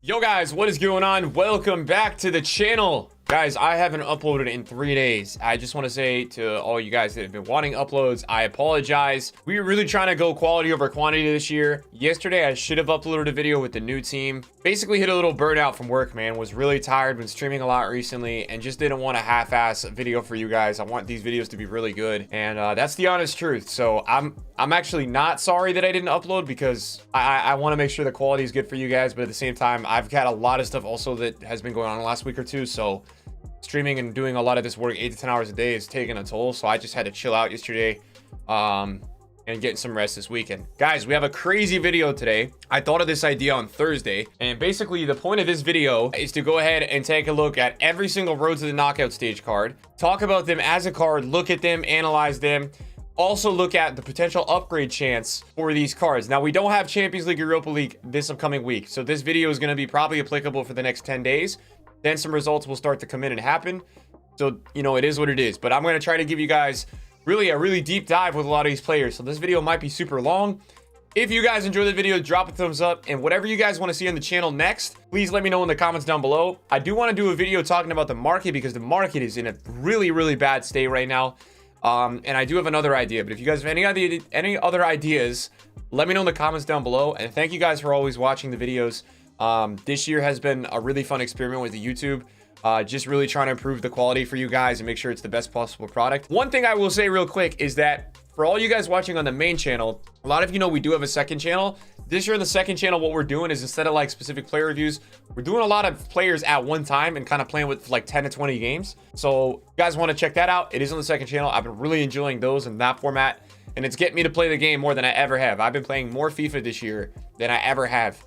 Yo guys, what is going on? Welcome back to the channel. Guys, I haven't uploaded in 3 days. I just want to say to all you guys that have been wanting uploads, I apologize. We were really trying to go quality over quantity this year. Yesterday, I should have uploaded a video with the new team. Basically hit a little burnout from work, man. Was really tired, been streaming a lot recently, and just didn't want a half-ass video for you guys. I want these videos to be really good, and that's the honest truth. So I'm actually not sorry that I didn't upload because I want to make sure the quality is good for you guys, but at the same time, I've got a lot of stuff also that has been going on the last week or two, so streaming and doing a lot of this work 8 to 10 hours a day is taking a toll. So I just had to chill out yesterday and getting some rest this weekend. Guys, we have a crazy video today. I thought of this idea on Thursday, and basically the point of this video is to go ahead and take a look at every single Road to the Knockout stage card, talk about them as a card, look at them, analyze them, also look at the potential upgrade chance for these cards. Now, we don't have Champions League or Europa League this upcoming week, so this video is going to be probably applicable for the next 10 days. Then some results will start to come in and happen. So, you know, it is what it is. But I'm going to try to give you guys really a really deep dive with a lot of these players. So this video might be super long. If you guys enjoy the video, drop a thumbs up. And whatever you guys want to see on the channel next, please let me know in the comments down below. I do want to do a video talking about the market because the market is in a really, really bad state right now. And I do have another idea. But if you guys have any other ideas, let me know in the comments down below. And thank you guys for always watching the videos. This year has been a really fun experiment with the YouTube, just really trying to improve the quality for you guys and make sure it's the best possible product. One thing I will say real quick is that for all you guys watching on the main channel, a lot of you know we do have a second channel. This year on the second channel, what we're doing is instead of like specific player reviews, we're doing a lot of players at one time and kind of playing with like 10 to 20 games. So you guys want to check that out. It is on the second channel. I've been really enjoying those in that format, and it's getting me to play the game more than I ever have. I've been playing more FIFA this year than I ever have.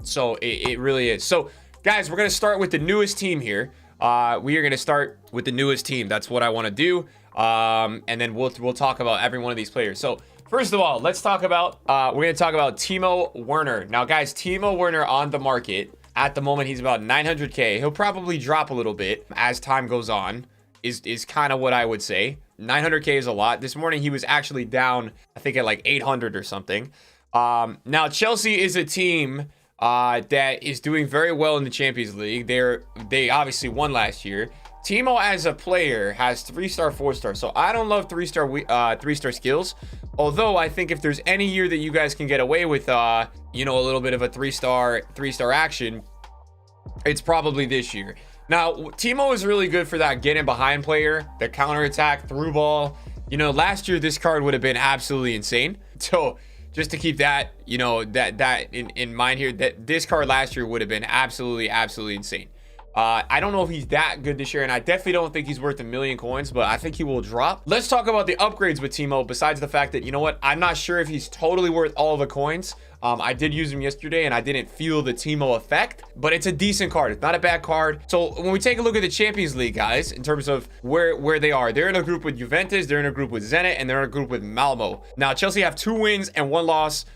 So it really is. So guys, we're going to start with the newest team here. We are going to start with the newest team. That's what I want to do. And then we'll talk about every one of these players. So first of all, let's talk about, we're going to talk about Timo Werner. Now guys, Timo Werner on the market at the moment, he's about 900K. He'll probably drop a little bit as time goes on is kind of what I would say. 900K is a lot. This morning, he was actually down, I think at like 800 or something. Now Chelsea is a team that is doing very well in the Champions League. They obviously won last year. Timo as a player has 3-star, 4-star. So I don't love 3-star skills. Although I think if there's any year that you guys can get away with you know, a little bit of a 3-star action, it's probably this year. Now Timo is really good for that getting behind player, the counter attack, through ball. You know, last year this card would have been absolutely insane. So just to keep that, you know, that in mind here, that this card last year would have been absolutely insane. I don't know if he's that good this year, and I definitely don't think he's worth 1 million coins, but I think he will drop. Let's talk about the upgrades with Timo, besides the fact that, you know what, I'm not sure if he's totally worth all the coins. I did use him yesterday, and I didn't feel the Timo effect, but it's a decent card. It's not a bad card. So when we take a look at the Champions League, guys, in terms of where they are, they're in a group with Juventus, they're in a group with Zenit, and they're in a group with Malmo. Now, Chelsea have 2 wins and 1 loss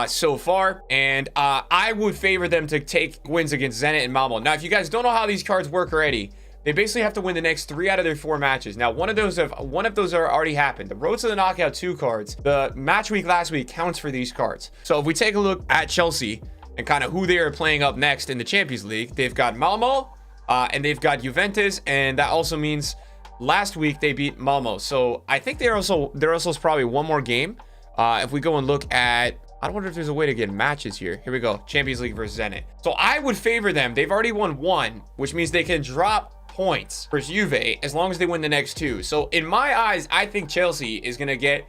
so far, and I would favor them to take wins against Zenit and Malmo. Now, if you guys don't know how these cards work already, they basically have to win the next 3 out of their 4 matches. Now, one of those are already happened. The Road to the Knockout 2 cards, the match week last week counts for these cards. So if we take a look at Chelsea and kind of who they are playing up next in the Champions League, they've got Malmo and they've got Juventus, and that also means last week they beat Malmo. So I think there also is probably one more game. If we go and look at, I wonder if there's a way to get matches here. Here we go. Champions League versus Zenit. So I would favor them. They've already won 1, which means they can drop points versus Juve as long as they win the next 2. So in my eyes, I think Chelsea is going to get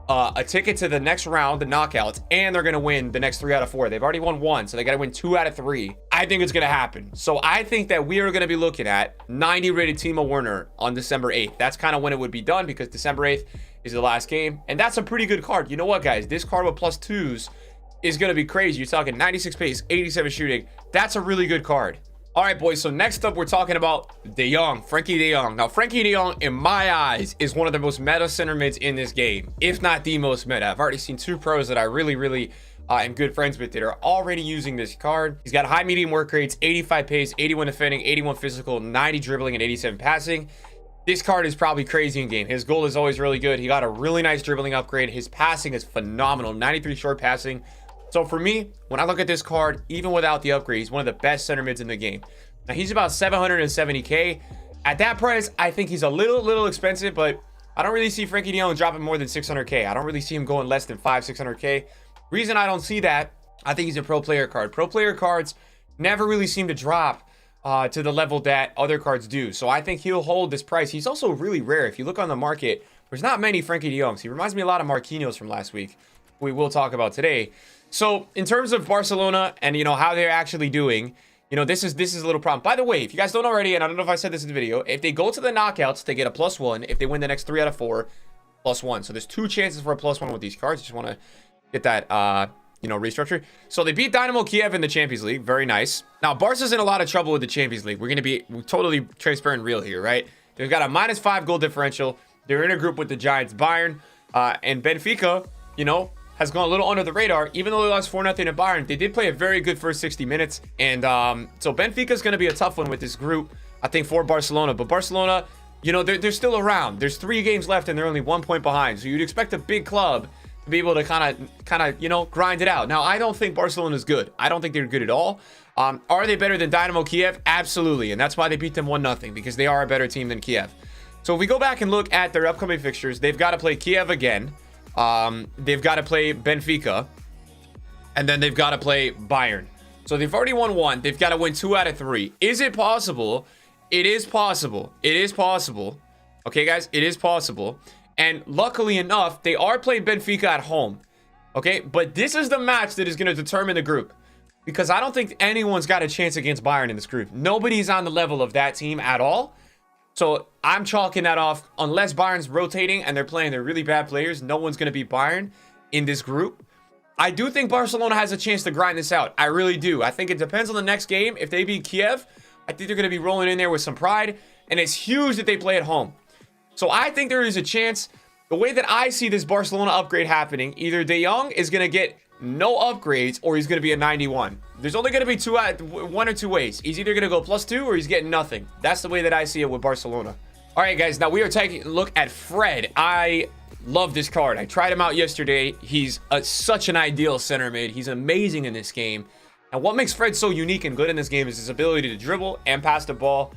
a ticket to the next round, the knockouts, and they're going to win the next 3 out of 4. They've already won 1, so they got to win 2 out of 3. I think it's going to happen. So I think that we are going to be looking at 90 rated Timo Werner on December 8th. That's kind of when it would be done because December 8th is the last game, and that's a pretty good card. You know what, guys? This card with +2s is going to be crazy. You're talking 96 pace, 87 shooting. That's a really good card. All right, boys, so next up, we're talking about Deyoung, Frankie Deyoung. Now, Frankie Deyoung, in my eyes, is one of the most meta center mids in this game, if not the most meta. I've already seen 2 pros that I really am good friends with that are already using this card. He's got high medium work rates, 85 pace, 81 defending, 81 physical, 90 dribbling, and 87 passing. This card is probably crazy in game. His goal is always really good. He got a really nice dribbling upgrade. His passing is phenomenal, 93 short passing. So for me, when I look at this card, even without the upgrade, he's one of the best center mids in the game. Now he's about 770k. At that price, I think he's a little expensive, but I don't really see Frankie Deyoung dropping more than 600k. I don't really see him going less than 600k. Reason I don't see that, I think he's a pro player card. Pro player cards never really seem to drop to the level that other cards do. So I think he'll hold this price. He's also really rare. If you look on the market, there's not many Frankie Deyoungs. He reminds me a lot of Marquinhos from last week. We will talk about today. So in terms of Barcelona and, you know, how they're actually doing, you know, this is a little problem. By the way, if you guys don't already, and I don't know if I said this in the video, if they go to the knockouts, they get a +1. If they win the next 3 out of 4, +1. So there's 2 chances for a +1 with these cards. Just want to get that, you know, restructured. So they beat Dynamo Kiev in the Champions League. Very nice. Now, Barca's in a lot of trouble with the Champions League. We're going to be totally transparent and real here, right? They've got a -5 goal differential. They're in a group with the Giants, Bayern, and Benfica, you know, has gone a little under the radar. Even though they lost 4-0 to Bayern, they did play a very good first 60 minutes. And so Benfica is going to be a tough one with this group, I think, for Barcelona. But Barcelona, you know, they're still around. There's 3 games left and they're only 1 point behind. So you'd expect a big club to be able to kind of, you know, grind it out. Now, I don't think Barcelona is good. I don't think they're good at all. Are they better than Dynamo Kiev? Absolutely. And that's why they beat them 1-0, because they are a better team than Kiev. So if we go back and look at their upcoming fixtures, they've got to play Kiev again. They've got to play Benfica, and then they've got to play Bayern. So they've already won 1. They've got to win 2 out of 3. Is it possible? It is possible. It is possible. Okay, guys, it is possible. And luckily enough, they are playing Benfica at home. Okay, but this is the match that is going to determine the group, because I don't think anyone's got a chance against Bayern in this group. Nobody's on the level of that team at all. So I'm chalking that off. Unless Bayern's rotating and they're playing their really bad players, no one's going to beat Bayern in this group. I do think Barcelona has a chance to grind this out. I really do. I think it depends on the next game. If they beat Kiev, I think they're going to be rolling in there with some pride. And it's huge that they play at home. So I think there is a chance. The way that I see this Barcelona upgrade happening, either De Jong is going to get no upgrades or he's going to be a 91. There's only going to be 1 or 2 ways. He's either going to go +2 or he's getting nothing. That's the way that I see it with Barcelona. All right, guys. Now we are taking a look at Fred. I love this card. I tried him out yesterday. He's such an ideal center mid. He's amazing in this game. And what makes Fred so unique and good in this game is his ability to dribble and pass the ball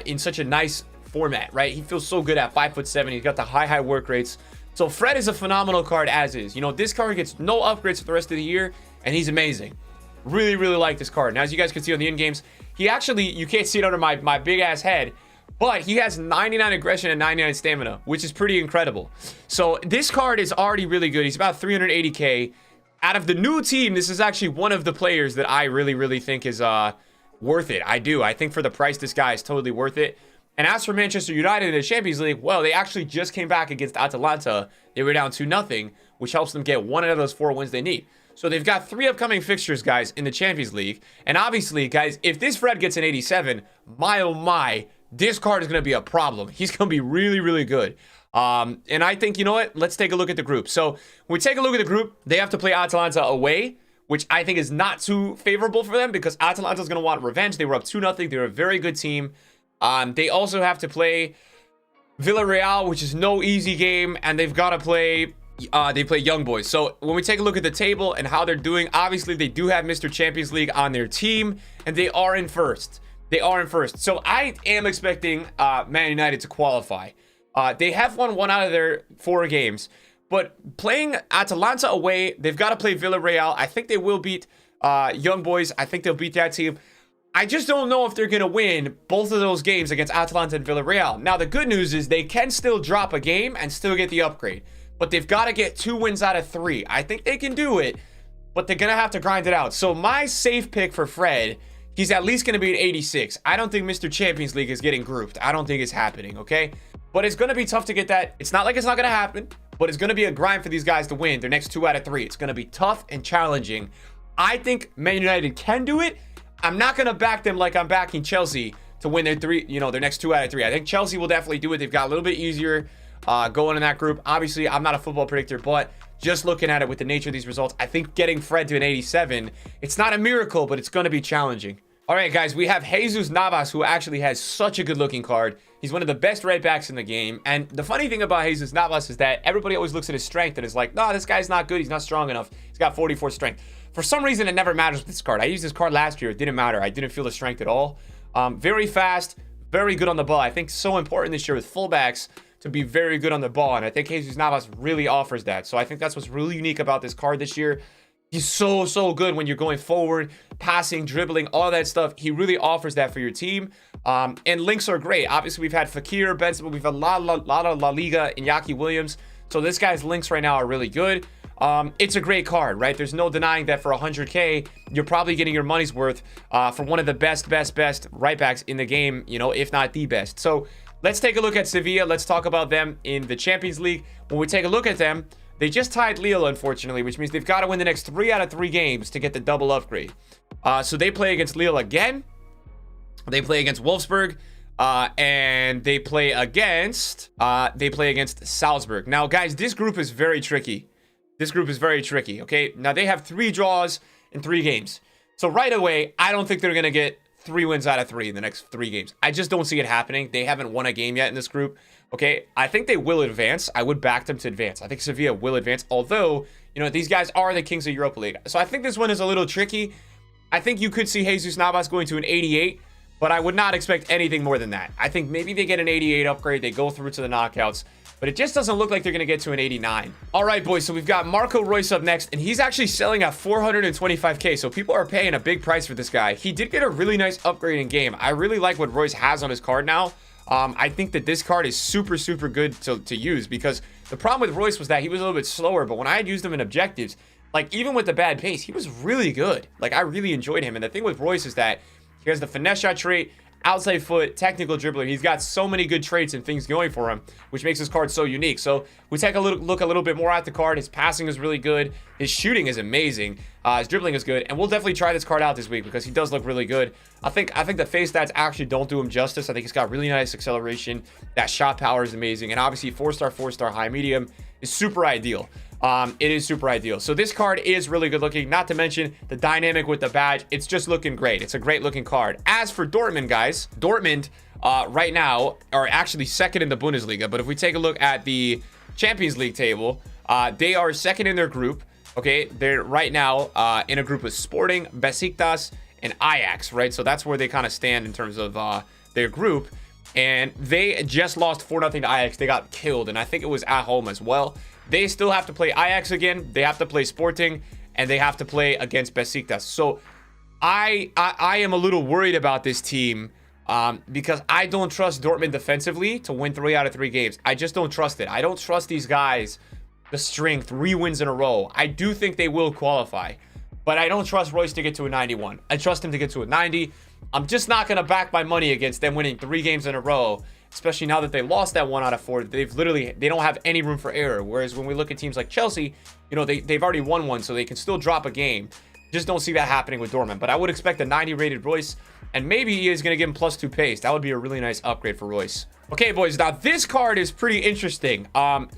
in such a nice format, right? He feels so good at 5'7". He's got the high work rates. So Fred is a phenomenal card as is. You know, this card gets no upgrades for the rest of the year, and he's amazing. Really like this card. Now, as you guys can see on the in games, he actually, you can't see it under my big ass head, but he has 99 aggression and 99 stamina, which is pretty incredible. So this card is already really good. He's about 380k. Out of the new team, this is actually one of the players that I really think is worth it. I do. I think for the price, this guy is totally worth it. And as for Manchester United in the Champions League, well, they actually just came back against Atalanta. They were down 2-0, which helps them get 1 out of those 4 wins they need. So they've got 3 upcoming fixtures, guys, in the Champions League. And obviously, guys, if this Fred gets an 87, my oh my, this card is going to be a problem. He's going to be really good. And I think, you know what? Let's take a look at the group. So when we take a look at the group, they have to play Atalanta away, which I think is not too favorable for them because Atalanta is going to want revenge. They were up 2-0. They're a very good team. They also have to play Villarreal, which is no easy game, and they've got to play they play Young Boys. So when we take a look at the table and how they're doing, obviously they do have Mr. Champions League on their team, and they are in first. So I am expecting Man United to qualify. They have won 1 out of their 4 games, but playing Atalanta away, they've got to play Villarreal. I think they will beat Young Boys. I think they'll beat that team. I just don't know if they're going to win both of those games against Atalanta and Villarreal. Now, the good news is they can still drop a game and still get the upgrade. But they've got to get 2 wins out of 3. I think they can do it, but they're going to have to grind it out. So my safe pick for Fred, he's at least going to be an 86. I don't think Mr. Champions League is getting grouped. I don't think it's happening, okay? But it's going to be tough to get that. It's not like it's not going to happen, but it's going to be a grind for these guys to win their next 2 out of 3. It's going to be tough and challenging. I think Man United can do it. I'm not going to back them like I'm backing Chelsea to win their their next 2 out of 3. I think Chelsea will definitely do it. They've got a little bit easier going in that group. Obviously, I'm not a football predictor, but just looking at it with the nature of these results, I think getting Fred to an 87, it's not a miracle, but it's going to be challenging. All right, guys, we have Jesus Navas, who actually has such a good-looking card. He's one of the best right backs in the game. And the funny thing about Jesus Navas is that everybody always looks at his strength and is like, no, this guy's not good. He's not strong enough. He's got 44 strength. For some reason, it never matters with this card. I used this card last year. It didn't matter. I didn't feel the strength at all. Very fast, very good on the ball. I think so important this year with fullbacks to be very good on the ball. And I think Jesus Navas really offers that. So I think that's what's really unique about this card this year. He's so good when you're going forward, passing, dribbling, all that stuff. He really offers that for your team. And links are great. Obviously, we've had Fakir, Benzema, we've had a lot of La Liga, Iñaki Williams. So this guy's links right now are really good. It's a great card, right? There's no denying that for 100K, you're probably getting your money's worth for one of the best right backs in the game, you know, if not the best. So let's take a look at Sevilla. Let's talk about them in the Champions League. When we take a look at them, they just tied Lille, unfortunately, which means they've got to win the next 3 out of 3 games to get the double upgrade. So they play against Lille again. They play against Wolfsburg. And they play against Salzburg. Now, guys, this group is very tricky. This group is very tricky, okay? Now, they have 3 draws in 3 games. So right away, I don't think they're going to get 3 wins out of 3 in the next 3 games. I just don't see it happening. They haven't won a game yet in this group. Okay, I think they will advance. I would back them to advance. I think Sevilla will advance, although, you know, these guys are the kings of Europa League. So I think this one is a little tricky. I think you could see Jesus Navas going to an 88, but I would not expect anything more than that. I think maybe they get an 88 upgrade, they go through to the knockouts, but it just doesn't look like they're going to get to an 89. All right, boys, so we've got Marco Royce up next, and he's actually selling at 425K, so people are paying a big price for this guy. He did get a really nice upgrade in game. I really like what Royce has on his card now. I think that this card is super good to use, because the problem with Royce was that he was a little bit slower, but when I had used him in objectives, like even with the bad pace, he was really good. Like I really enjoyed him. And the thing with Royce is that he has the finesse shot trait, outside foot, technical dribbler. He's got so many good traits and things going for him, which makes his card so unique. So we take a look a little bit more at the card. His passing is really good. His shooting is amazing. His dribbling is good. And we'll definitely try this card out this week because he does look really good. I think the face stats actually don't do him justice. I think he's got really nice acceleration. That shot power is amazing. And obviously 4-star, high, medium is super ideal. It is super ideal. So this card is really good looking, not to mention the dynamic with the badge. It's just looking great. It's a great looking card. As for Dortmund, guys, Dortmund right now are actually second in the Bundesliga. But if we take a look at the Champions League table, they are second in their group. Okay, they're right now in a group with Sporting, Besiktas, and Ajax, right? So that's where they kind of stand in terms of their group. And they just lost 4-0 to Ajax. They got killed, and I think it was at home as well. They still have to play Ajax again. They have to play Sporting, and they have to play against Besiktas. So I am a little worried about this team because I don't trust Dortmund defensively to win 3 out of 3 games. I just don't trust it. I don't trust these guys, the string, 3 wins in a row. I do think they will qualify, but I don't trust Royce to get to a 91. I trust him to get to a 90. I'm just not going to back my money against them winning 3 games in a row, especially now that they lost that 1 out of 4. They don't have any room for error. Whereas when we look at teams like Chelsea, you know, they've already won 1, so they can still drop a game. Just don't see that happening with Dortmund. But I would expect a 90 rated Royce, and maybe he is going to give him +2 pace. That would be a really nice upgrade for Royce. Okay, boys, now this card is pretty interesting.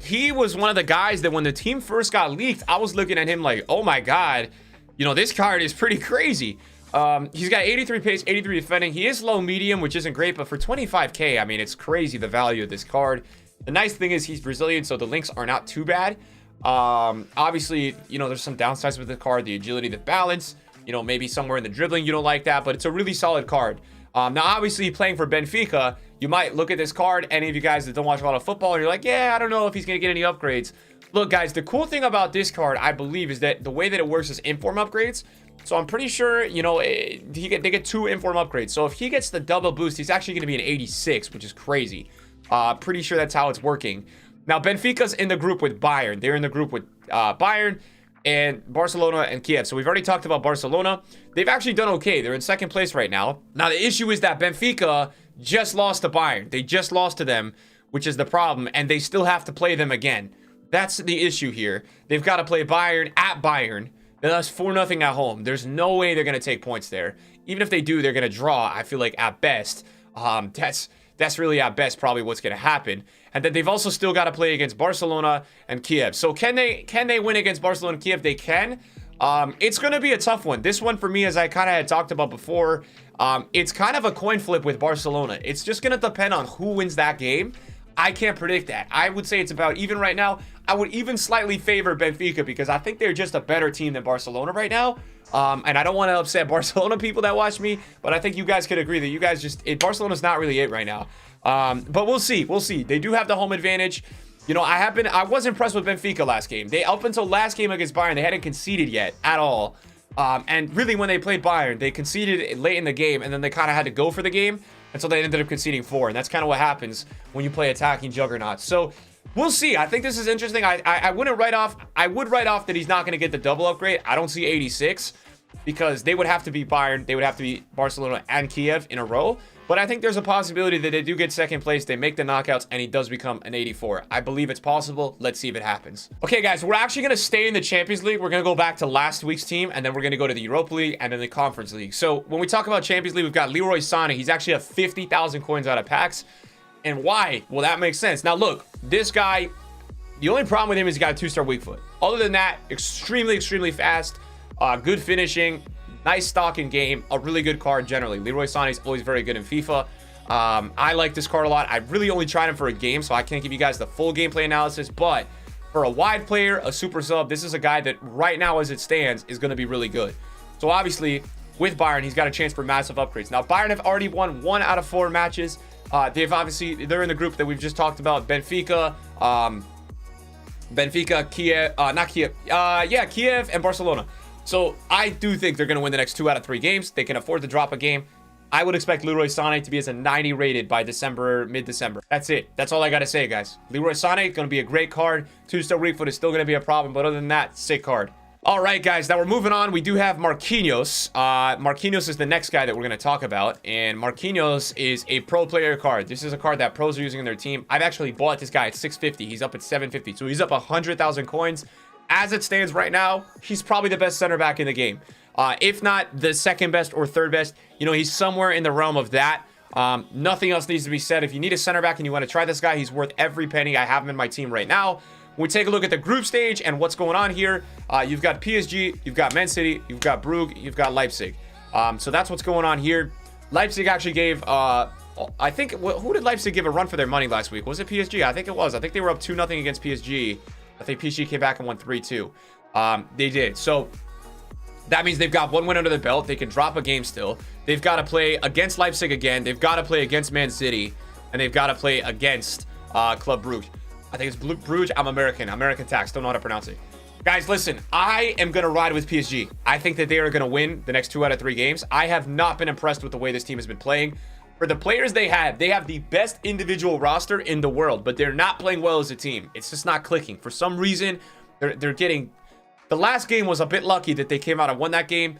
He was one of the guys that when the team first got leaked, I was looking at him like, oh my God, you know, this card is pretty crazy. He's got 83 pace, 83 defending. He is low medium, which isn't great, but for 25K, I mean, it's crazy the value of this card. The nice thing is he's Brazilian, so the links are not too bad. Obviously, you know, there's some downsides with the card, the agility, the balance, you know, maybe somewhere in the dribbling you don't like that, but it's a really solid card. Now, obviously, playing for Benfica, you might look at this card, any of you guys that don't watch a lot of football, and you're like, yeah, I don't know if he's going to get any upgrades. Look, guys, the cool thing about this card, I believe, is that the way that it works is inform upgrades. So I'm pretty sure, you know, they get 2 inform upgrades. So if he gets the double boost, he's actually going to be an 86, which is crazy. Pretty sure that's how it's working. Now, Benfica's in the group with Bayern. They're in the group with Bayern and Barcelona and Kiev. So we've already talked about Barcelona. They've actually done okay. They're in 2nd place right now. Now, the issue is that Benfica just lost to Bayern. They just lost to them, which is the problem. And they still have to play them again. That's the issue here. They've got to play Bayern at Bayern. That's 4-0 at home. There's no way they're going to take points there. Even if they do, they're going to draw, I feel like, at best. That's really at best probably what's going to happen. And then they've also still got to play against Barcelona and Kiev. So can they win against Barcelona and Kiev? They can. It's going to be a tough one. This one for me, as I kind of had talked about before, it's kind of a coin flip with Barcelona. It's just going to depend on who wins that game. I can't predict that. I would say it's about even right now. I would even slightly favor Benfica because I think they're just a better team than Barcelona right now. And I don't want to upset Barcelona people that watch me, but I think you guys could agree that you guys Barcelona's not really it right now. But we'll see. We'll see. They do have the home advantage. You know, I was impressed with Benfica last game. Up until last game against Bayern, they hadn't conceded yet at all. And really, when they played Bayern, they conceded late in the game, and then they kind of had to go for the game, and so they ended up conceding 4. And that's kind of what happens when you play attacking juggernauts. So we'll see. I think this is interesting. I wouldn't write off. I would write off that he's not going to get the double upgrade. I don't see 86 because they would have to beat Bayern, they would have to beat Barcelona and Kiev in a row. But I think there's a possibility that they do get second place, they make the knockouts, and he does become an 84. I believe it's possible. Let's see if it happens. Okay, guys, we're actually going to stay in the Champions League. We're going to go back to last week's team, and then we're going to go to the Europa League and then the Conference League. So when we talk about Champions League, we've got Leroy Sonny. He's actually a 50,000 coins out of packs. And why? Well, that makes sense. Now, look, this guy, the only problem with him is he got a 2-star weak foot. Other than that, extremely, extremely fast, good finishing, nice stock in game, a really good card generally. Leroy Sonny is always very good in FIFA. I like this card a lot. I really only tried him for a game, so I can't give you guys the full gameplay analysis. But for a wide player, a super sub, this is a guy that right now as it stands is going to be really good. So obviously, with Bayern, he's got a chance for massive upgrades. Now, Bayern have already won 1 out of 4 matches. They're in the group that we've just talked about. Benfica, Kiev, Kiev and Barcelona. So I do think they're going to win the next 2 out of 3 games. They can afford to drop a game. I would expect Leroy Sonic to be as a 90 rated by December, mid-December. That's it. That's all I got to say, guys. Leroy Sonic, going to be a great card. 2-star weak foot is still going to be a problem, but other than that, sick card. All right, guys, now we're moving on. We do have Marquinhos. Marquinhos is the next guy that we're going to talk about, and Marquinhos is a pro player card. This is a card that pros are using in their team. I've actually bought this guy at 650. He's up at 750, so he's up 100,000 coins. As it stands right now, he's probably the best center back in the game. If not the second best or third best, you know, he's somewhere in the realm of that. Nothing else needs to be said. If you need a center back and you want to try this guy, he's worth every penny. I have him in my team right now. When we take a look at the group stage and what's going on here, you've got PSG, you've got Man City, you've got Brugge, you've got Leipzig. So that's what's going on here. Leipzig actually gave, I think, who did Leipzig give a run for their money last week? Was it PSG? I think it was. I think they were up 2-0 against PSG. I think PSG came back and won 3-2. They did. So that means they've got 1 win under their belt. They can drop a game still. They've got to play against Leipzig again. They've got to play against Man City. And they've got to play against Club Brugge. I think it's Brugge. I'm American tax. Don't know how to pronounce it. Guys, listen. I am going to ride with PSG. I think that they are going to win the next 2 out of 3 games. I have not been impressed with the way this team has been playing. For the players they have the best individual roster in the world, but they're not playing well as a team. It's just not clicking. For some reason, they're getting... The last game was a bit lucky that they came out and won that game.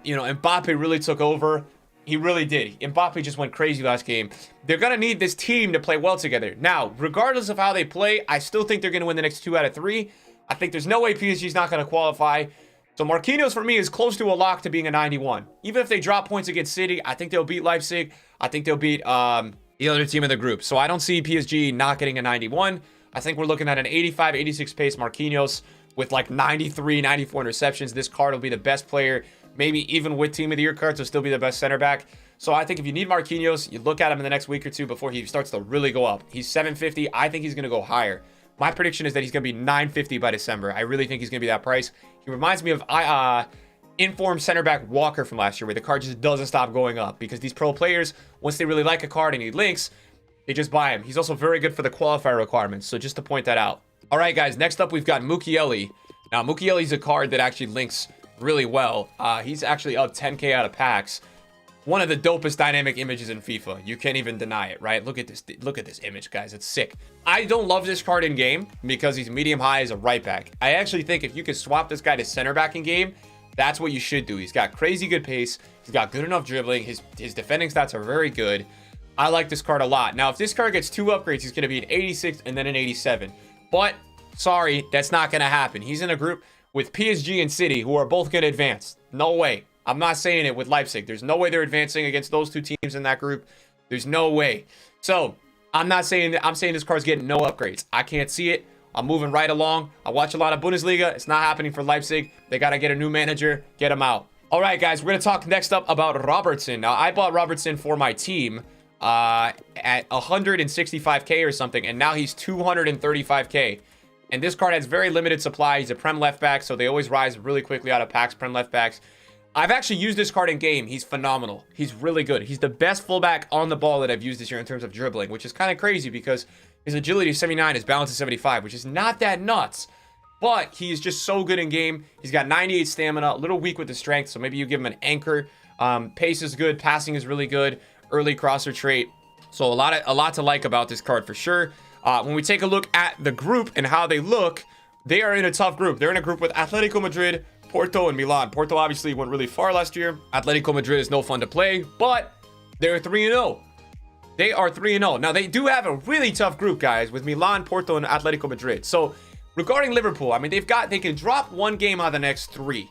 You know, Mbappe really took over. He really did. Mbappe just went crazy last game. They're going to need this team to play well together. Now, regardless of how they play, I still think they're going to win the next 2 out of 3. I think there's no way PSG's not going to qualify. So Marquinhos for me is close to a lock to being a 91. Even if they drop points against City, I think they'll beat Leipzig. I think they'll beat the other team in the group. So I don't see PSG not getting a 91. I think we're looking at an 85, 86 pace Marquinhos with like 93, 94 interceptions. This card will be the best player. Maybe even with team of the year cards, will still be the best center back. So I think if you need Marquinhos, you look at him in the next week or 2 before he starts to really go up. He's 750. I think he's going to go higher. My prediction is that he's going to be 950 by December. I really think he's going to be that price. He reminds me of informed center back Walker from last year, where the card just doesn't stop going up because these pro players, once they really like a card and he links, they just buy him. He's also very good for the qualifier requirements. So just to point that out. All right, guys, next up, we've got Mookie Ellie. Now, Mookie Ellie's a card that actually links really well. He's actually up 10K out of packs. One of the dopest dynamic images in FIFA. You can't even deny it, right? Look at this image, guys. It's sick. I don't love this card in game because he's medium high as a right back. I actually think if you could swap this guy to center back in game, that's what you should do. He's got crazy good pace. He's got good enough dribbling. His defending stats are very good. I like this card a lot. Now, if this card gets 2 upgrades, he's going to be an 86 and then an 87. But, sorry, that's not going to happen. He's in a group with PSG and City, who are both going to advance. No way. I'm not saying it with Leipzig. There's no way they're advancing against those 2 teams in that group. There's no way. So, I'm not saying that. I'm saying this card's getting no upgrades. I can't see it. I'm moving right along. I watch a lot of Bundesliga. It's not happening for Leipzig. They got to get a new manager. Get him out. All right, guys. We're going to talk next up about Robertson. Now, I bought Robertson for my team at 165K or something, and now he's 235K. And this card has very limited supply. He's a Prem left back, so they always rise really quickly out of packs, Prem left backs. I've actually used this card in game. He's phenomenal. He's really good. He's the best fullback on the ball that I've used this year in terms of dribbling, which is kind of crazy because his agility is 79, his balance is 75, which is not that nuts. But he is just so good in game. He's got 98 stamina, a little weak with the strength, so maybe you give him an anchor. Pace is good, passing is really good, early crosser trait. So a lot to like about this card for sure. When we take a look at the group and how they look, they are in a tough group. They're in a group with Atletico Madrid, Porto, and Milan. Porto obviously went really far last year. Atletico Madrid is no fun to play, but they're 3-0. They are 3-0. Now, they do have a really tough group, guys, with Milan, Porto, and Atletico Madrid. So, regarding Liverpool, I mean, they can drop one game out of the next 3.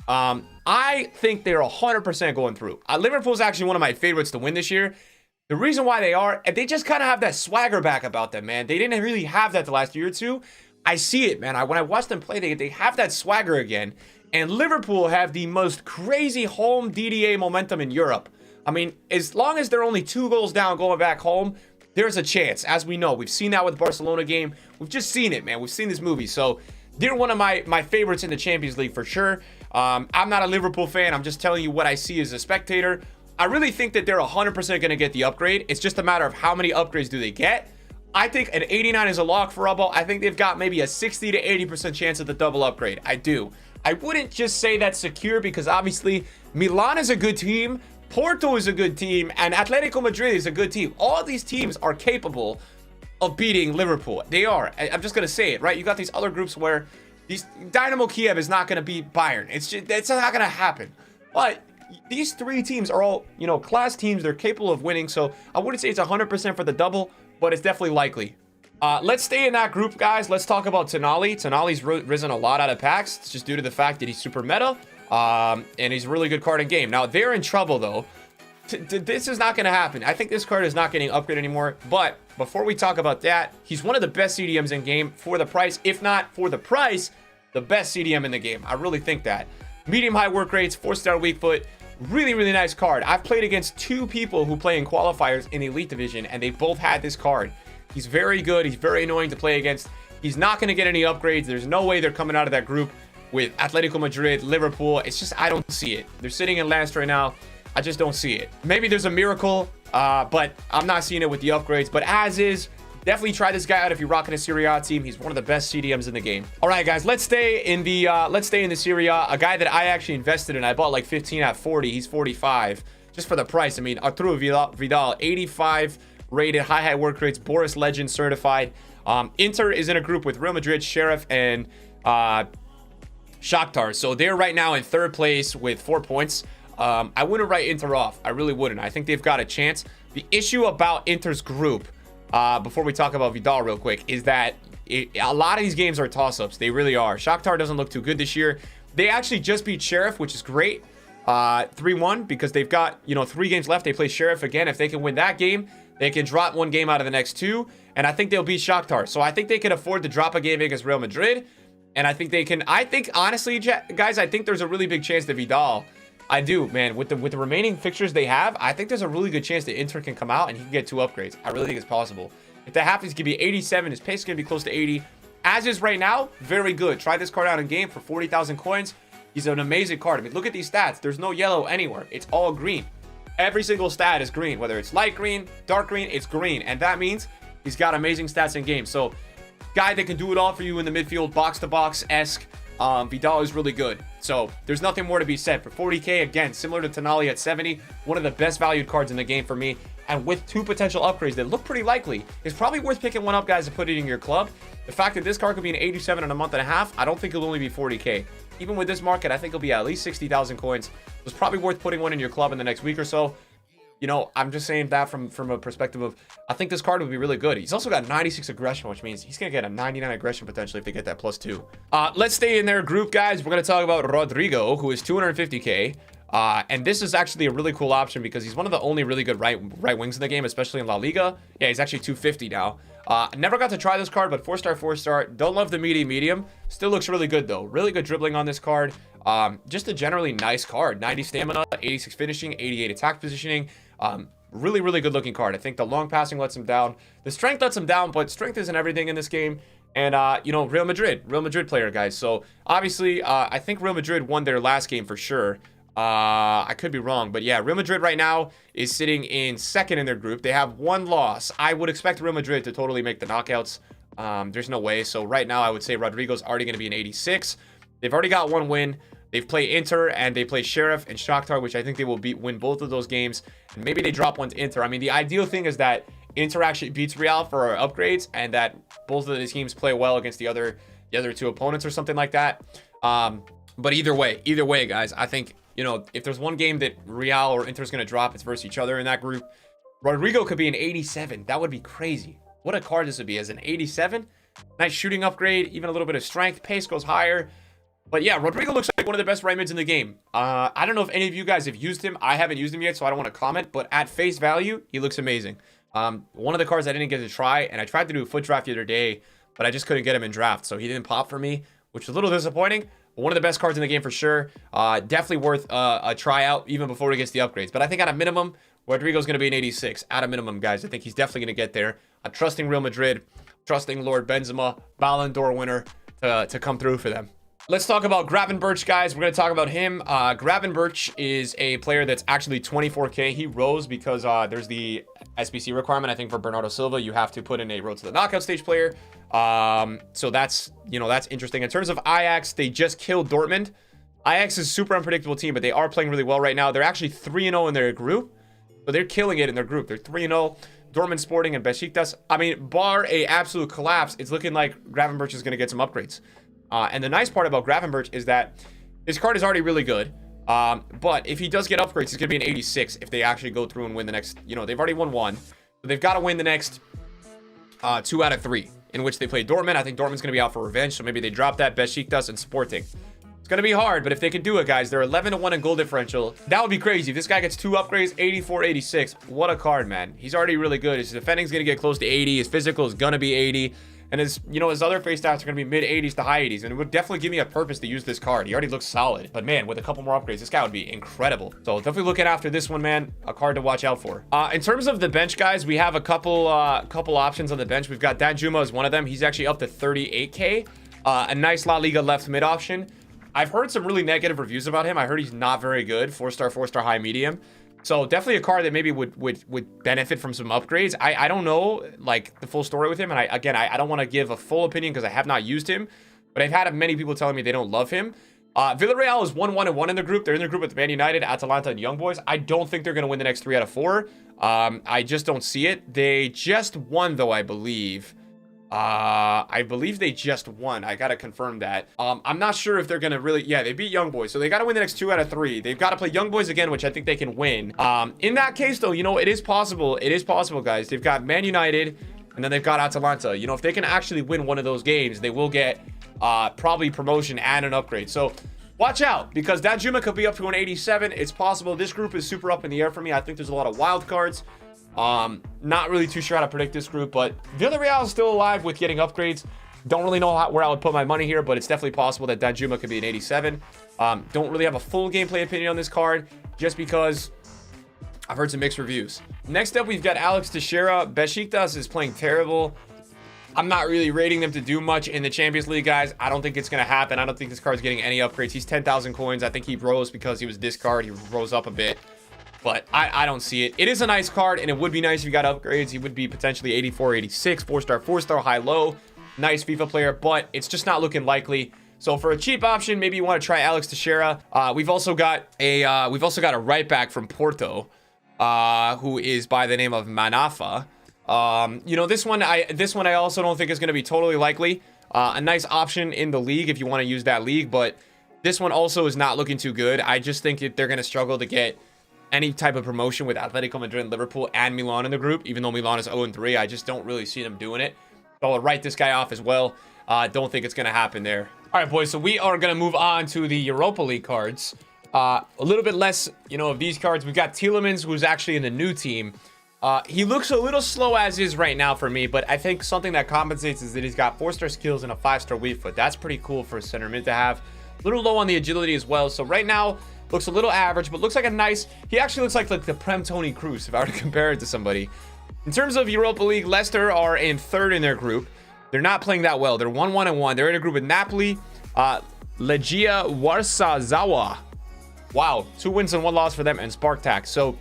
I think they're 100% going through. Liverpool is actually one of my favorites to win this year. The reason why they just kind of have that swagger back about them, man. They didn't really have that the last year or two. I see it, man. When I watch them play, they have that swagger again. And Liverpool have the most crazy home DDA momentum in Europe. I mean, as long as they're only 2 goals down going back home, there's a chance. As we know, we've seen that with the Barcelona game. We've just seen it, man. We've seen this movie. So they're one of my favorites in the Champions League for sure. I'm not a Liverpool fan. I'm just telling you what I see as a spectator. I really think that they're 100% going to get the upgrade. It's just a matter of how many upgrades do they get. I think an 89 is a lock for Rubble. I think they've got maybe a 60 to 80% chance of the double upgrade. I do. I wouldn't just say that's secure because obviously Milan is a good team, Porto is a good team, and Atletico Madrid is a good team. All these teams are capable of beating Liverpool. They are. I'm just going to say it, right? You got these other groups where Dynamo Kiev is not going to beat Bayern. It's not going to happen. But these 3 teams are all, class teams. They're capable of winning. So I wouldn't say it's 100% for the double, but it's definitely likely. Let's stay in that group, guys. Let's talk about Tonali. Tonali's risen a lot out of packs. It's just due to the fact that he's super meta, and he's a really good card in game. Now, they're in trouble, though. This is not going to happen. I think this card is not getting upgraded anymore. But before we talk about that, he's one of the best CDMs in game for the price. If not for the price, the best CDM in the game. I really think that. Medium-high work rates, 4-star weak foot. Really, really nice card. I've played against 2 people who play in qualifiers in the Elite Division, and they both had this card. He's very good. He's very annoying to play against. He's not going to get any upgrades. There's no way they're coming out of that group with Atletico Madrid, Liverpool. It's just, I don't see it. They're sitting in last right now. I just don't see it. Maybe there's a miracle, but I'm not seeing it with the upgrades. But as is, definitely try this guy out if you're rocking a Serie A team. He's one of the best CDMs in the game. All right, guys, let's stay in the Serie A. A guy that I actually invested in. I bought like 15 at 40. He's 45 just for the price. I mean, Arturo Vidal, 85 rated, high work rates, Boris Legend certified. Inter is in a group with Real Madrid, Sheriff, and Shakhtar. So they're right now in 3rd place with 4 points. I wouldn't write Inter off. I really wouldn't. I think they've got a chance. The issue about Inter's group, before we talk about Vidal real quick, is that a lot of these games are toss-ups. They really are. Shakhtar doesn't look too good this year. They actually just beat Sheriff, which is great. 3-1 because they've got, 3 games left. They play Sheriff again. If they can win that game, they can drop 1 game out of the next 2. And I think they'll beat Shakhtar. So I think they can afford to drop a game against Real Madrid. And I think they can. I think, honestly, guys, I think there's a really big chance that Vidal, I do, man, with the remaining fixtures they have, I think there's a really good chance that Inter can come out and he can get 2 upgrades. I really think it's possible. If that happens, he's going to be 87. His pace is going to be close to 80. As is right now, very good. Try this card out in game for 40,000 coins. He's an amazing card. I mean, look at these stats. There's no yellow anywhere. It's all green. Every single stat is green. Whether it's light green, dark green, it's green. And that means he's got amazing stats in game. So, guy that can do it all for you in the midfield, box-to-box-esque. Vidal is really good. So, there's nothing more to be said. For 40k, again, similar to Tonali at 70, one of the best valued cards in the game for me. And with 2 potential upgrades that look pretty likely, it's probably worth picking one up, guys, to put it in your club. The fact that this card could be an 87 in a month and a half, I don't think it'll only be 40k. Even with this market, I think it'll be at least 60,000 coins. It's probably worth putting one in your club in the next week or so. I'm just saying that from a perspective of, I think this card would be really good. He's also got 96 aggression, which means he's going to get a 99 aggression potentially if they get that +2. Let's stay in their group, guys. We're going to talk about Rodrigo, who is 250k. And this is actually a really cool option because he's one of the only really good right wings in the game, especially in La Liga. Yeah, he's actually 250 now. Never got to try this card, but 4-star. Don't love the medium. Still looks really good, though. Really good dribbling on this card. Just a generally nice card. 90 stamina, 86 finishing, 88 attack positioning. Really, really good looking card. I think the long passing lets him down. The strength lets him down, but strength isn't everything in this game. and Real Madrid player, guys. So obviously, I think Real Madrid won their last game for sure. I could be wrong, but yeah, Real Madrid right now is sitting in second in their group. They have one loss. I would expect Real Madrid to totally make the knockouts. There's no way. So right now, I would say Rodrigo's already going to be an 86. They've already got one win. They've played Inter and they play Sheriff and Shakhtar, which I think they will win both of those games. And maybe they drop one to Inter. I mean, the ideal thing is that Inter actually beats Real for our upgrades and that both of the teams play well against the other two opponents or something like that. But either way, guys, I think, if there's one game that Real or Inter's going to drop, it's versus each other in that group. Rodrigo could be an 87. That would be crazy. What a card this would be as an 87. Nice shooting upgrade, even a little bit of strength. Pace goes higher. But yeah, Rodrigo looks like one of the best right mids in the game. I don't know if any of you guys have used him. I haven't used him yet, so I don't want to comment. But at face value, he looks amazing. One of the cards I didn't get to try, and I tried to do a foot draft the other day, but I just couldn't get him in draft. So he didn't pop for me, which is a little disappointing. But one of the best cards in the game for sure. Definitely worth a tryout even before he gets the upgrades. But I think at a minimum, Rodrigo's going to be an 86. At a minimum, guys. I think he's definitely going to get there. I'm trusting Real Madrid, trusting Lord Benzema, Ballon d'Or winner, to come through for them. Let's talk about Graven Birch, guys. We're going to talk about him. Graven Birch is a player that's actually 24K. He rose because there's the SBC requirement. I think for Bernardo Silva, you have to put in a road to the knockout stage player. So that's interesting. In terms of Ajax, they just killed Dortmund. Ajax is a super unpredictable team, but they are playing really well right now. They're actually 3-0 in their group. So they're killing it in their group. They're 3-0. Dortmund, Sporting, and Besiktas. I mean, bar a absolute collapse, it's looking like Graven Birch is going to get some upgrades. And the nice part about Graven Birch is that his card is already really good. But if he does get upgrades, he's going to be an 86 if they actually go through and win the next, they've already won one. So they've got to win the next 2 out of 3 in which they play Dortmund. I think Dortmund's going to be out for revenge. So maybe they drop that. Besiktas and Sporting. It's going to be hard, but if they can do it, guys, they're 11-1 in goal differential. That would be crazy. If this guy gets 2 upgrades, 84, 86. What a card, man. He's already really good. His defending's going to get close to 80. His physical is going to be 80. And his other face stats are going to be mid 80s to high 80s. And it would definitely give me a purpose to use this card. He already looks solid. But man, with a couple more upgrades, this guy would be incredible. So definitely looking after this one, man. A card to watch out for. In terms of the bench, guys, we have a couple options on the bench. We've got Danjuma as one of them. He's actually up to 38K. A nice La Liga left mid option. I've heard some really negative reviews about him. I heard he's not very good. 4-star, 4-star, high, medium. So definitely a card that maybe would benefit from some upgrades. I don't know like the full story with him. And I don't want to give a full opinion because I have not used him. But I've had many people telling me they don't love him. Villarreal is 1-1-1 in the group. They're in the group with Man United, Atalanta, and Young Boys. I don't think they're going to win the next 3 out of 4. I just don't see it. They just won, though, I believe. I believe they just won. I gotta confirm that. I'm not sure if they're gonna really. Yeah, they beat Young Boys, so they gotta win the next 2 out of 3. They've got to play Young Boys again, which I think they can win. In that case, though, it is possible. It is possible, guys. They've got Man United, and then they've got Atalanta. If they can actually win one of those games, they will get probably promotion and an upgrade. So watch out, because Danjuma could be up to an 87. It's possible. This group is super up in the air for me. I think there's a lot of wild cards. Not really too sure how to predict this group, but Villarreal is still alive with getting upgrades. Don't really know where I would put my money here, but it's definitely possible that Danjuma could be an 87. Don't really have a full gameplay opinion on this card, just because I've heard some mixed reviews. Next up, we've got Alex Teixeira. Besiktas is playing terrible. I'm not really rating them to do much in the Champions League, guys. I don't think it's going to happen. I don't think this card's getting any upgrades. He's 10,000 coins. I think he rose because he was this card. He rose up a bit. But I don't see it. It is a nice card, and it would be nice if you got upgrades. He would be potentially 84, 86, 4-star, 4-star, high-low. Nice FIFA player, but it's just not looking likely. So for a cheap option, maybe you want to try Alex Teixeira. We've also got a right back from Porto, who is by the name of Manafa. This one I also don't think is going to be totally likely. A nice option in the league if you want to use that league, but this one also is not looking too good. I just think that they're going to struggle to get any type of promotion with Atletico Madrid, Liverpool, and Milan in the group. Even though Milan is 0-3, I just don't really see them doing it. So I'll write this guy off as well. Don't think it's going to happen there. All right, boys, so we are going to move on to the Europa League cards. A little bit less, of these cards. We've got Tielemans, who's actually in the new team. He looks a little slow as is right now for me, but I think something that compensates is that he's got 4-star skills and a 5-star weak foot. That's pretty cool for a center mid to have. A little low on the agility as well. So right now, looks a little average, but looks like a nice... He actually looks like the Prem Toni Kroos, if I were to compare it to somebody. In terms of Europa League, Leicester are in 3rd in their group. They're not playing that well. They're 1-1-1. They're in a group with Napoli, Legia Warsaw. Wow, 2 wins and 1 loss for them, and Spartak. So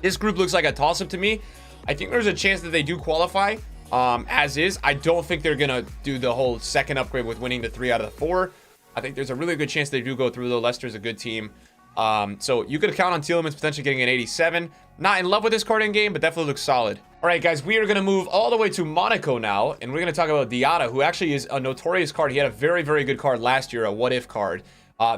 this group looks like a toss-up to me. I think there's a chance that they do qualify as is. I don't think they're gonna do the whole second upgrade with winning the 3 out of the 4. I think there's a really good chance they do go through, though. Leicester's a good team. So you could count on Tielemans potentially getting an 87. Not in love with this card in game, but definitely looks solid. All right, guys, we are going to move all the way to Monaco now, and we're going to talk about Diatta, who actually is a notorious card. He had a very, very good card last year, a what-if card.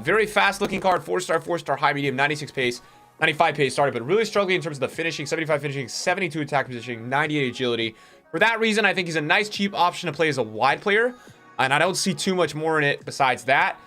Very fast-looking card, 4-star, 4-star, high medium, 96 pace, 95 pace, sorry, but really struggling in terms of the finishing, 75 finishing, 72 attack positioning, 98 agility. For that reason, I think he's a nice, cheap option to play as a wide player, and I don't see too much more in it besides that.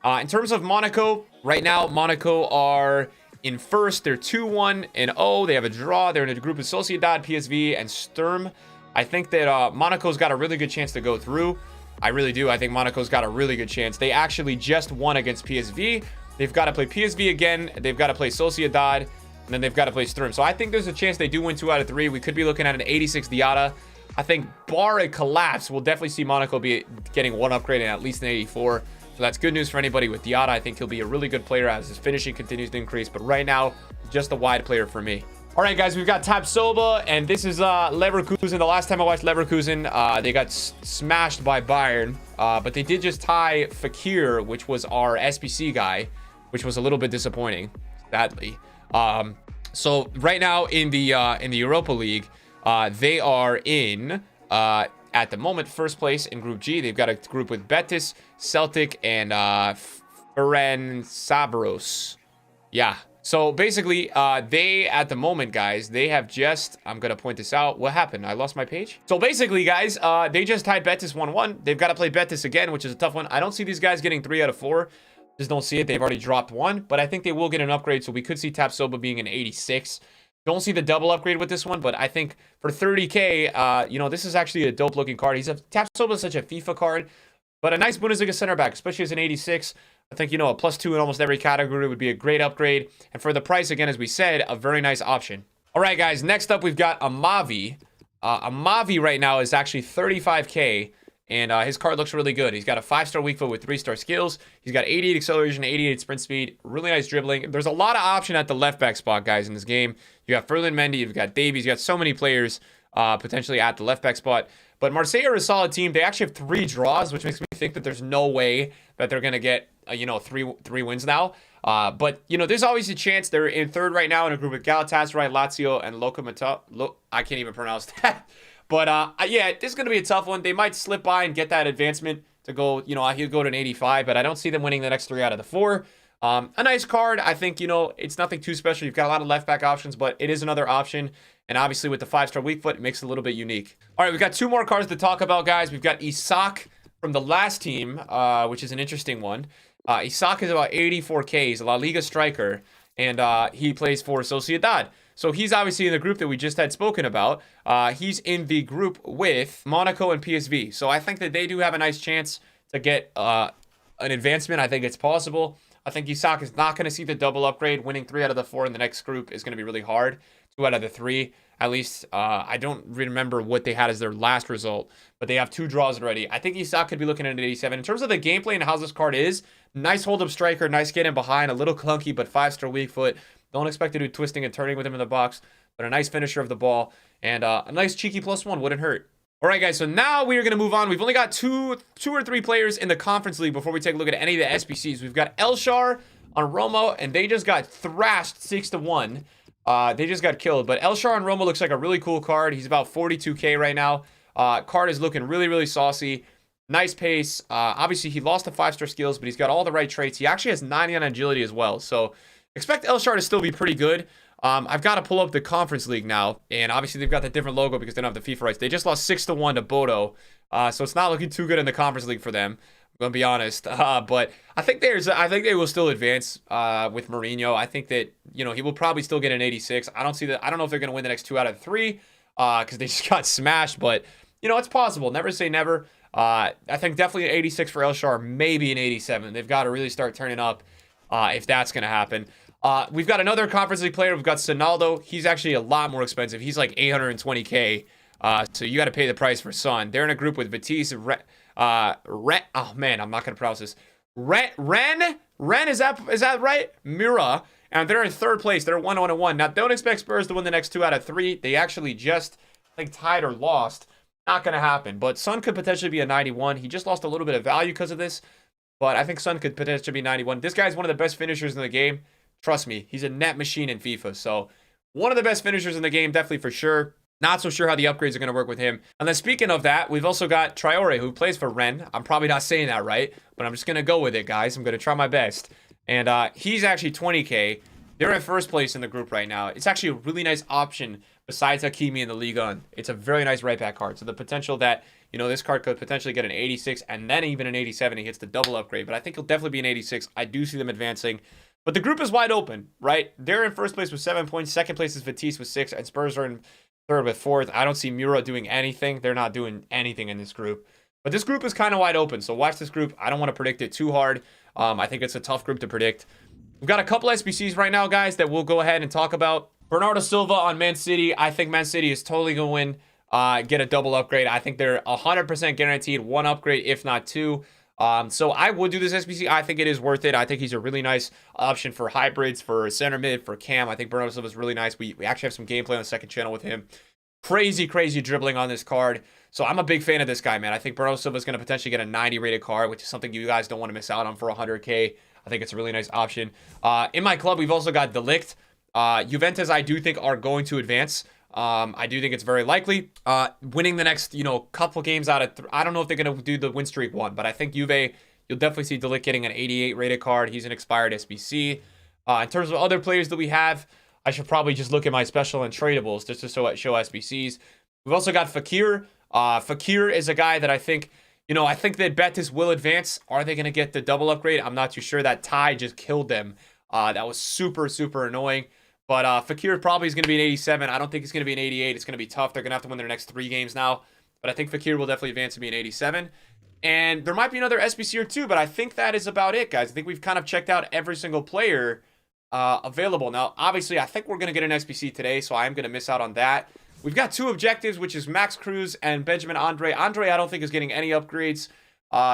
In terms of Monaco, right now, Monaco are in first. They're 2-1-0. They have a draw. They're in a group with Sociedad, PSV, and Sturm. I think that Monaco's got a really good chance to go through. I really do. I think Monaco's got a really good chance. They actually just won against PSV. They've got to play PSV again. They've got to play Sociedad, and then they've got to play Sturm. So I think there's a chance they do win 2 out of 3. We could be looking at an 86 Diatta. I think bar a collapse, we'll definitely see Monaco be getting 1 upgrade and at least an 84. So that's good news for anybody with Diatta. I think he'll be a really good player as his finishing continues to increase. But right now, just a wide player for me. All right, guys, we've got Soba, and this is Leverkusen. The last time I watched Leverkusen, they got smashed by Bayern. But they did just tie Fakir, which was our SBC guy, which was a little bit disappointing, sadly. So right now in the Europa League, they are in... at the moment, first place in Group G. They've got a group with Betis, Celtic, and Ferencváros. Yeah. So basically, they, at the moment, guys, they have just... I'm going to point this out. What happened? I lost my page? So basically, guys, they just tied Betis 1-1. They've got to play Betis again, which is a tough one. I don't see these guys getting 3 out of 4. Just don't see it. They've already dropped 1. But I think they will get an upgrade, so we could see Soba being an 86. Don't see the double upgrade with this one, but I think for 30K, you know, this is actually a dope-looking card. Soba is such a FIFA card, but a nice Bundesliga center back, especially as an 86. I think, you know, a +2 in almost every category would be a great upgrade. And for the price, again, as we said, a very nice option. All right, guys, next up, we've got Amavi. Amavi right now is actually 35K, and his card looks really good. He's got a 5-star weak foot with 3-star skills. He's got 88 acceleration, 88 sprint speed, really nice dribbling. There's a lot of option at the left back spot, guys, in this game. You got Ferland Mendy, you've got Davies, you got so many players potentially at the left back spot. But Marseille are a solid team. They actually have 3 draws, which makes me think that there's no way that they're going to get, you know, three wins now. But, you know, there's always a chance. They're in third right now in a group with Galatasaray, Lazio, and Lokomotiv. I can't even pronounce that. But, yeah, this is going to be a tough one. They might slip by and get that advancement to go, you know, he'll go to an 85, but I don't see them winning the next 3 out of the 4. A nice card. I think, you know, it's nothing too special. You've got a lot of left back options, but it is another option. And obviously with the 5-star weak foot, it makes it a little bit unique. All right, we've got 2 more cards to talk about, guys. We've got Isak from the last team, which is an interesting one. Isak is about 84K. He's a La Liga striker, and he plays for Sociedad. So he's obviously in the group that we just had spoken about. He's in the group with Monaco and PSV. So I think that they do have a nice chance to get an advancement. I think it's possible. I think Isak is not going to see the double upgrade. Winning 3 out of the 4 in the next group is going to be really hard. 2 out of the 3, at least. I don't remember what they had as their last result, but they have 2 draws already. I think Isak could be looking at an 87. In terms of the gameplay and how this card is, nice hold-up striker, nice get in behind, a little clunky, but 5-star weak foot. Don't expect to do twisting and turning with him in the box, but a nice finisher of the ball, and a nice cheeky +1 wouldn't hurt. All right, guys, so now we are going to move on. We've only got two or three players in the Conference League before we take a look at any of the SBCs. We've got Elshar on Roma, and they just got thrashed 6-1. They just got killed, but Elshar on Roma looks like a really cool card. He's about 42K right now. Card is looking really, really saucy. Nice pace. Obviously, he lost the 5-star skills, but he's got all the right traits. He actually has 90 on agility as well, so expect Elshar to still be pretty good. I've got to pull up the Conference League now, and obviously they've got the different logo because they don't have the FIFA rights. They just lost 6-1 to Bodo, so it's not looking too good in the Conference League for them. I'm gonna be honest, but I think they will still advance with Mourinho. I think that, you know, he will probably still get an 86. I don't know if they're gonna win the next 2 out of 3 because they just got smashed, but you know, it's possible. Never say never. I think definitely an 86 for Elshar, maybe an 87. They've got to really start turning up if that's gonna happen. We've got another Conference League player. We've got Sanaldo. He's actually a lot more expensive. He's like 820K. So you got to pay the price for Son. They're in a group with Vitesse, oh man, I'm not gonna pronounce this. Ren, is that right? Mura, and they're in third place. They're 1-1. Now don't expect Spurs to win the next 2 out of 3. They actually just, I think, tied or lost. Not gonna happen. But Son could potentially be a 91. He just lost a little bit of value because of this. But I think Son could potentially be 91. This guy's one of the best finishers in the game. Trust me, he's a net machine in FIFA. So one of the best finishers in the game, definitely for sure. Not so sure how the upgrades are going to work with him. And then speaking of that, we've also got Triore, who plays for Rennes. I'm probably not saying that right, but I'm just going to go with it, guys. I'm going to try my best. And he's actually 20K. They're in first place in the group right now. It's actually a really nice option besides Hakimi in the Ligue 1. It's a very nice right back card. So the potential that, you know, this card could potentially get an 86 and then even an 87. He hits the double upgrade. But I think he'll definitely be an 86. I do see them advancing. But the group is wide open, right? They're in first place with 7 points. Second place is Vitesse with 6. And Spurs are in third with 4th. I don't see Mura doing anything. They're not doing anything in this group. But this group is kind of wide open. So watch this group. I don't want to predict it too hard. I think it's a tough group to predict. We've got a couple SBCs right now, guys, that we'll go ahead and talk about. Bernardo Silva on Man City. I think Man City is totally going to win, get a double upgrade. I think they're 100% guaranteed 1 upgrade, if not 2. So I would do this SBC. I think it is worth it. I think he's a really nice option for hybrids, for center mid, for cam. I think Bernardo Silva is really nice. We actually have some gameplay on the second channel with him. Crazy dribbling on this card. So I'm a big fan of this guy, man. I think Bernardo Silva is going to potentially get a 90 rated card, which is something you guys don't want to miss out on for 100K. I think it's a really nice option. In my club, we've also got Delict. Juventus, I do think, are going to advance. I do think it's very likely. Winning the next, couple games out of... I don't know if they're going to do the win streak one, but I think Juve, you'll definitely see Delict getting an 88 rated card. He's an expired SBC. In terms of other players that we have, I should probably just look at my special and tradables just to show SBCs. We've also got Fakir. Fakir is a guy that I think... I think that Betis will advance. Are they going to get the double upgrade? I'm not too sure. That tie just killed them. That was super annoying. But Fakir probably is going to be an 87. I don't think it's going to be an 88. It's going to be tough. They're going to have to win their next 3 games now. But I think Fakir will definitely advance to be an 87. And there might be another SBC or 2, but I think that is about it, guys. I think we've kind of checked out every single player available. Now, obviously, I think we're going to get an SBC today, so I am going to miss out on that. We've got 2 objectives, which is Max Cruz and Benjamin Andre. Andre, I don't think is getting any upgrades.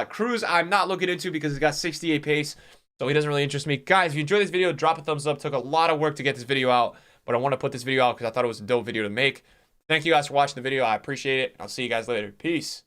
Cruz, I'm not looking into because he's got 68 pace, so he doesn't really interest me. Guys, if you enjoyed this video, drop a thumbs up. It took a lot of work to get this video out, but I want to put this video out because I thought it was a dope video to make. Thank you guys for watching the video. I appreciate it. I'll see you guys later. Peace.